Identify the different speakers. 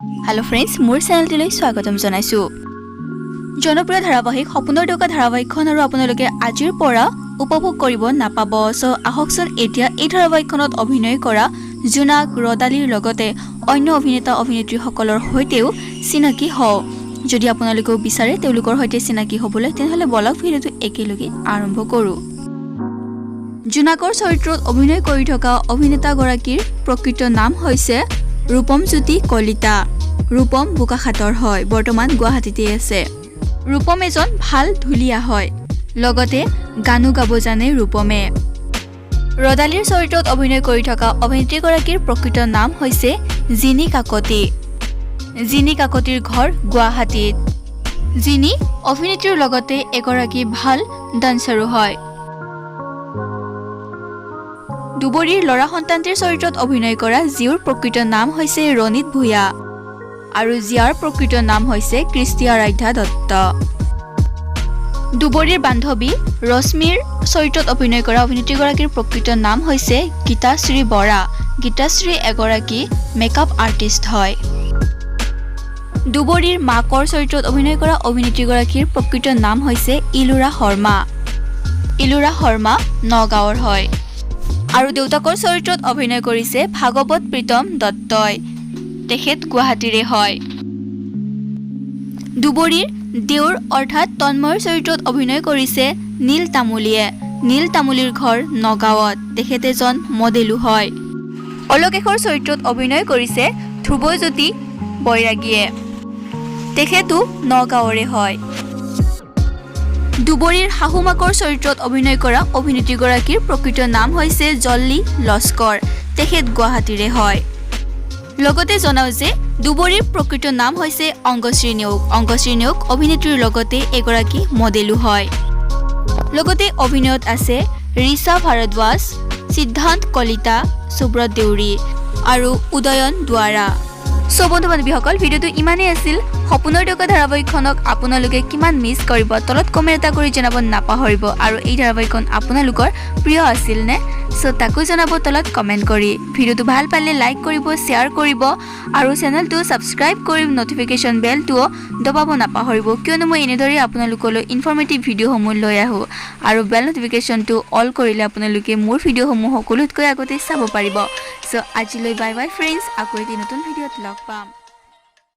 Speaker 1: hello friends मोर चैनेलटिলৈ স্বাগতম জনাইছো জনপ্ৰিয় ধাৰাবাহিক সপোনৰ দৌকা ধাৰাবাহিকখন আৰু আপোনালোকে আজিৰ পৰা উপভোগ কৰিব নাপাব সো আহকচোন এতিয়া এই ধাৰাবাহিকখনত অভিনয় কৰা জিনাক rodalir লগতে অন্য অভিনেতা অভিনেত্ৰী সকলৰ হৈতেও চিনাকি হও যদি আপোনালোকে বিচাৰে তেওঁলোকৰ হৈতে চিনাকি হ'বলৈ তেনহলে বলক ভিডিওটো একেলগে আৰম্ভ কৰো জিনাকৰ চৰিত্ৰত অভিনয় কৰি থকা অভিনেতা গৰাকীৰ প্ৰকৃত নাম হৈছে ৰূপম জ্যোতি কলিতা ৰূপম বুকাখাতৰ হয় বৰ্তমান গুৱাহাটীতে আছে ৰূপম এজন ভাল ধুলিয়া হয় লগতে গানো গাব জানে ৰূপমে rodalir চৰিত্ৰত অভিনয় কৰি থকা অভিনেত্ৰী গৰাকীৰ প্ৰকৃত নাম হৈছে জিনি কাকতিৰ ঘৰ গুৱাহাটীত জিনি অভিনেত্ৰীৰ লগতে এগৰাকী ভাল ডান্সাৰো হয় দুবৰীৰ লৰা সন্তানটিৰ চৰিত্ৰত অভিনয় কৰা জিউৰ প্ৰকৃত নাম হৈছে ৰণিত ভূয়া আৰু জিয়াৰ প্ৰকৃত নাম হৈছে কৃষ্টি আৰাধ্যা দত্ত দুবৰীৰ বান্ধৱী ৰশ্মিৰ চৰিত্ৰত অভিনয় কৰা অভিনেত্ৰী গৰাকীৰ প্ৰকৃত নাম হৈছে গীতাশ্ৰী বৰা গীতাশ্ৰী এগৰাকী মেকআপ আৰ্টিষ্ট হয় দুবৰীৰ মাকৰ চৰিত্ৰত অভিনয় কৰা অভিনেত্ৰী গৰাকীৰ প্ৰকৃত নাম হৈছে ইলুৰা শৰ্মা নগাঁৱৰ হয় আৰু দেউতাকৰ চৰিত্ৰত অভিনয় কৰিছে ভাগৱত প্ৰীতম দত্তই তেখেত গুৱাহাটীৰে হয় দুবৰীৰ দেউৰ অৰ্থাৎ তন্ময়ৰ চৰিত্ৰত অভিনয় কৰিছে নীল তামুলীৰ ঘৰ নগাঁৱত তেখেত এজন মডেলো হয় অলকেশৰ চৰিত্ৰত অভিনয় কৰিছে ধ্ৰুৱজ্যোতি বৈৰাগীয়ে তেখেতো নগাঁৱৰে হয় দুবৰীৰ শাহুমাকৰ চৰিত্ৰত অভিনয় কৰা অভিনেত্ৰী গৰাকীৰ প্ৰকৃত নাম হৈছে জল্লি লস্কৰ তেখেত গুৱাহাটীৰে হয় লগতে জনাও যে দুবৰীৰ প্ৰকৃত নাম হৈছে অংগশ্ৰী নেওগ অভিনেত্ৰীৰ লগতে এগৰাকী মডেলো হয় লগতে অভিনয়ত আছে ৰিচা ভাৰদ্বাজ সিদ্ধান্ত কলিতা সুব্ৰত দেউৰী আৰু উদয়ন দুৱাৰা সো বন্ধু বান্ধৱীসকল ভিডিওটো ইমানেই আছিল সপোনৰ দৌকা ধাৰাবাহিকখনক আপোনালোকে কিমান মিছ কৰিব তলত কমেণ্ট এটা কৰি জনাব নাপাহৰিব আৰু এই ধাৰাবাহিকখন আপোনালোকৰ প্ৰিয় আছিল নে সো তাকো জনাব তলত কমেণ্ট কৰি ভিডিওটো ভাল পালে লাইক কৰিব শ্বেয়াৰ কৰিব আৰু চেনেলটো সাবস্ক্ৰাইব কৰি নটিফিকেশন বেলটো দবাব নাপাহৰিব কিয়নো মই এনেদৰে আপোনালোকলৈ ইনফৰমেটিভ ভিডিওসমূহ লৈ আহো আৰু বেল নটিফিকেশনটো অল কৰিলে আপোনালোকে মোৰ ভিডিওসমূহ সকলোতকৈ আগতে চাব পাৰিব সো আজিলৈ বাই বাই ফ্ৰেন্ডছ আকৌ এটি নতুন ভিডিওত লগ পাম